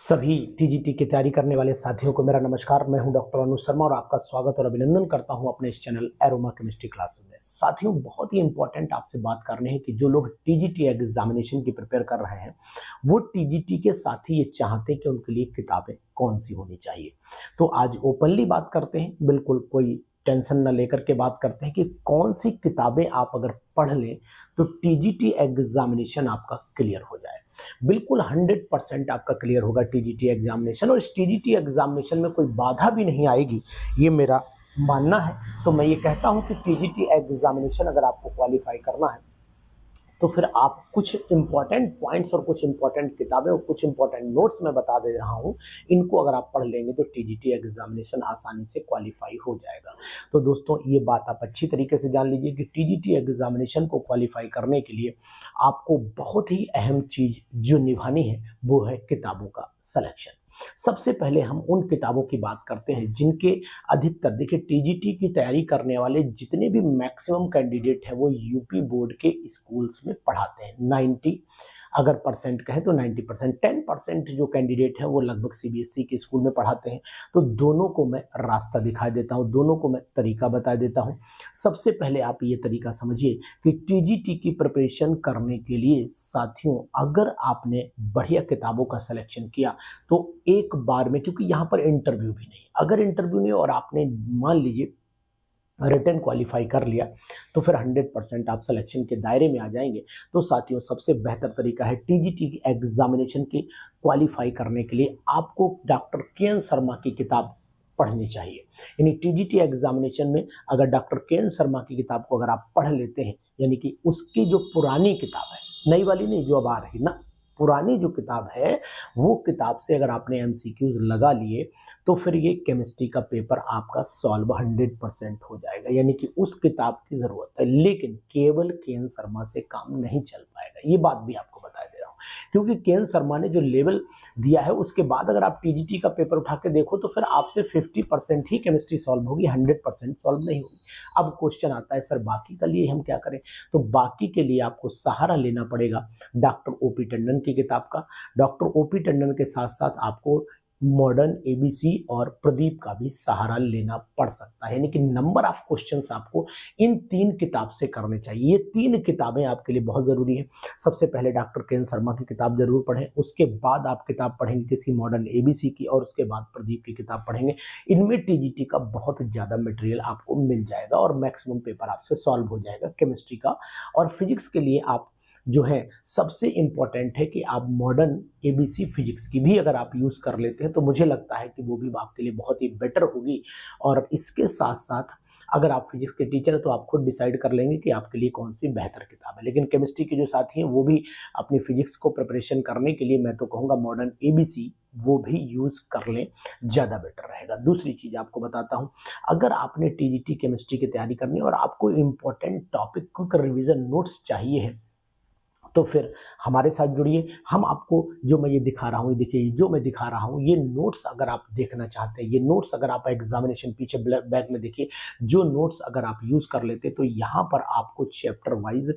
सभी टीजीटी की तैयारी करने वाले साथियों को मेरा नमस्कार। मैं हूं डॉक्टर अनुज शर्मा और आपका स्वागत और अभिनंदन करता हूं अपने इस चैनल एरोमा केमिस्ट्री क्लासेस में। साथियों, बहुत ही इंपॉर्टेंट आपसे बात करनी है कि जो लोग टीजीटी एग्जामिनेशन की प्रिपेयर कर रहे हैं वो टीजीटी के साथ ही ये चाहते हैं कि उनके लिए किताबें कौन सी होनी चाहिए। तो आज ओपनली बात करते हैं, बिल्कुल कोई टेंशन न लेकर के बात करते हैं कि कौन सी किताबें आप अगर पढ़ लें तो टीजीटी एग्जामिनेशन आपका क्लियर हो जाए। बिल्कुल 100% आपका क्लियर होगा टीजीटी एग्जामिनेशन, और इस टीजीटी एग्जामिनेशन में कोई बाधा भी नहीं आएगी, ये मेरा मानना है। तो मैं ये कहता हूं कि टीजीटी एग्जामिनेशन अगर आपको क्वालिफाई करना है तो फिर आप कुछ इंपॉर्टेंट पॉइंट्स और कुछ इंपॉर्टेंट किताबें और कुछ इंपॉर्टेंट नोट्स मैं बता दे रहा हूं, इनको अगर आप पढ़ लेंगे तो टीजीटी एग्जामिनेशन आसानी से क्वालिफाई हो जाएगा। तो दोस्तों, ये बात आप अच्छी तरीके से जान लीजिए कि टीजीटी एग्जामिनेशन को क्वालिफाई करने के लिए आपको बहुत ही अहम चीज जो निभानी है वो है किताबों का सिलेक्शन। सबसे पहले हम उन किताबों की बात करते हैं जिनके अधिकतर, देखिए टीजीटी की तैयारी करने वाले जितने भी मैक्सिमम कैंडिडेट हैं वो यूपी बोर्ड के स्कूल्स में पढ़ाते हैं। 90 अगर परसेंट कहें तो 90%, 10% जो कैंडिडेट है वो लगभग सीबीएसई के स्कूल में पढ़ाते हैं। तो दोनों को मैं रास्ता दिखा देता हूं, दोनों को मैं तरीका बता देता हूं। सबसे पहले आप ये तरीका समझिए कि टीजीटी की प्रिपरेशन करने के लिए साथियों, अगर आपने बढ़िया किताबों का सिलेक्शन किया तो एक बार में, क्योंकि यहाँ पर इंटरव्यू भी नहीं, अगर इंटरव्यू नहीं और आपने मान लीजिए रिटन क्वालिफाई कर लिया तो फिर 100% आप सिलेक्शन के दायरे में आ जाएंगे। तो साथियों, सबसे बेहतर तरीका है टीजीटी की एग्जामिनेशन की क्वालिफाई करने के लिए आपको डॉक्टर के एन शर्मा की किताब पढ़नी चाहिए। यानी टीजीटी एग्जामिनेशन में अगर डॉक्टर के एन शर्मा की किताब को अगर आप पढ़ लेते हैं, यानी कि उसकी जो पुरानी किताब है, नई वाली नहीं जो अब आ रही ना, पुरानी जो किताब है वो किताब से अगर आपने एमसीक्यूज लगा लिए तो फिर ये केमिस्ट्री का पेपर आपका सॉल्व 100% हो जाएगा। यानी कि उस किताब की जरूरत है, लेकिन केवल के एन शर्मा से काम नहीं चल पाएगा। ये बात भी आपको बता दे रहा हूँ, क्योंकि के एन शर्मा ने जो लेवल दिया है उसके बाद अगर आप टीजीटी का पेपर उठा के देखो तो फिर आपसे 50% ही केमिस्ट्री सॉल्व होगी, 100% सॉल्व नहीं होगी। अब क्वेश्चन आता है, सर बाकी का लिए हम क्या करें? तो बाकी के लिए आपको सहारा लेना पड़ेगा डॉक्टर ओपी टंडन की किताब का। डॉक्टर ओपी टंडन के साथ साथ आपको मॉडर्न एबीसी और प्रदीप का भी सहारा लेना पड़ सकता है। यानी कि नंबर ऑफ क्वेश्चंस आपको इन 3 किताब से करने चाहिए। ये 3 किताबें आपके लिए बहुत जरूरी है। सबसे पहले डॉक्टर के एन शर्मा की किताब जरूर पढ़ें, उसके बाद आप किताब पढ़ेंगे किसी मॉडर्न एबीसी की, और उसके बाद प्रदीप की किताब पढ़ेंगे। इनमें टीजीटी का बहुत ज्यादा मटेरियल आपको मिल जाएगा और मैक्सिमम पेपर आपसे सॉल्व हो जाएगा केमिस्ट्री का। और फिजिक्स के लिए आप जो है सबसे इंपॉर्टेंट है कि आप मॉडर्न एबीसी फिजिक्स की भी अगर आप यूज कर लेते हैं तो मुझे लगता है कि वो भी आपके लिए बहुत ही बेटर होगी। और इसके साथ साथ अगर आप फिजिक्स के टीचर हैं तो आप खुद डिसाइड कर लेंगे कि आपके लिए कौन सी बेहतर किताब है। लेकिन केमिस्ट्री के जो साथी हैं वो भी अपनी फिजिक्स को प्रिपरेशन करने के लिए मैं तो कहूँगा मॉडर्न एबीसी वो भी यूज कर लें, ज़्यादा बेटर रहेगा। दूसरी चीज़ आपको बताता हूँ, अगर आपने टीजीटी केमिस्ट्री की तैयारी करनी है और आपको important topic quick revision notes चाहिए है तो फिर हमारे साथ जुड़िए। हम आपको जो मैं ये दिखा रहा हूँ, ये देखिए जो मैं दिखा रहा हूँ, ये नोट्स अगर आप देखना चाहते हैं, ये नोट्स अगर आप एग्जामिनेशन पीछे बैग में देखिए, जो नोट्स अगर आप यूज कर लेते तो यहाँ पर आपको चैप्टर वाइज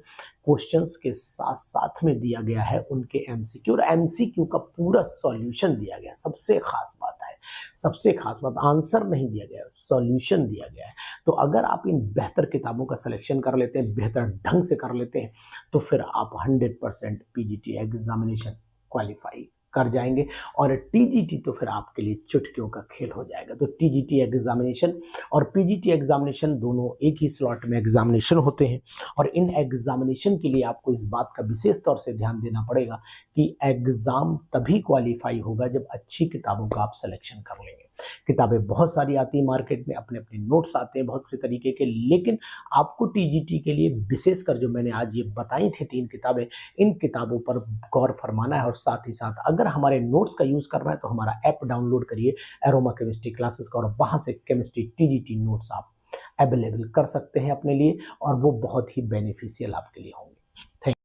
क्वेश्चंस के साथ साथ में दिया गया है उनके एमसीक्यू, और एमसीक्यू का पूरा सॉल्यूशन दिया गया है। सबसे खास बात है, सबसे खास बात, आंसर नहीं दिया गया, सॉल्यूशन दिया गया है। तो अगर आप इन बेहतर किताबों का सिलेक्शन कर लेते हैं, बेहतर ढंग से कर लेते हैं, तो फिर आप 100% पीजीटी एग्जामिनेशन क्वालिफाई कर जाएंगे। और टीजीटी तो फिर आपके लिए चुटकियों का खेल हो जाएगा। तो टीजीटी एग्जामिनेशन और पीजीटी एग्जामिनेशन दोनों एक ही स्लॉट में एग्जामिनेशन होते हैं, और इन एग्जामिनेशन के लिए आपको इस बात का विशेष तौर से ध्यान देना पड़ेगा कि एग्जाम तभी क्वालिफाई होगा जब अच्छी किताबों का आप सिलेक्शन कर लेंगे। किताबें बहुत सारी आती हैं मार्केट में, अपने अपने नोट्स आते हैं बहुत से तरीके के, लेकिन आपको टीजीटी के लिए विशेषकर जो मैंने आज ये बताई थी 3 किताबें, इन किताबों पर गौर फरमाना है। और साथ ही साथ अगर हमारे नोट्स का यूज करना है तो हमारा ऐप डाउनलोड करिए एरोमा केमिस्ट्री क्लासेस का, और वहां से केमिस्ट्री टीजीटी नोट्स आप अवेलेबल कर सकते हैं अपने लिए, और वो बहुत ही बेनिफिशियल आपके लिए होंगे। थैंक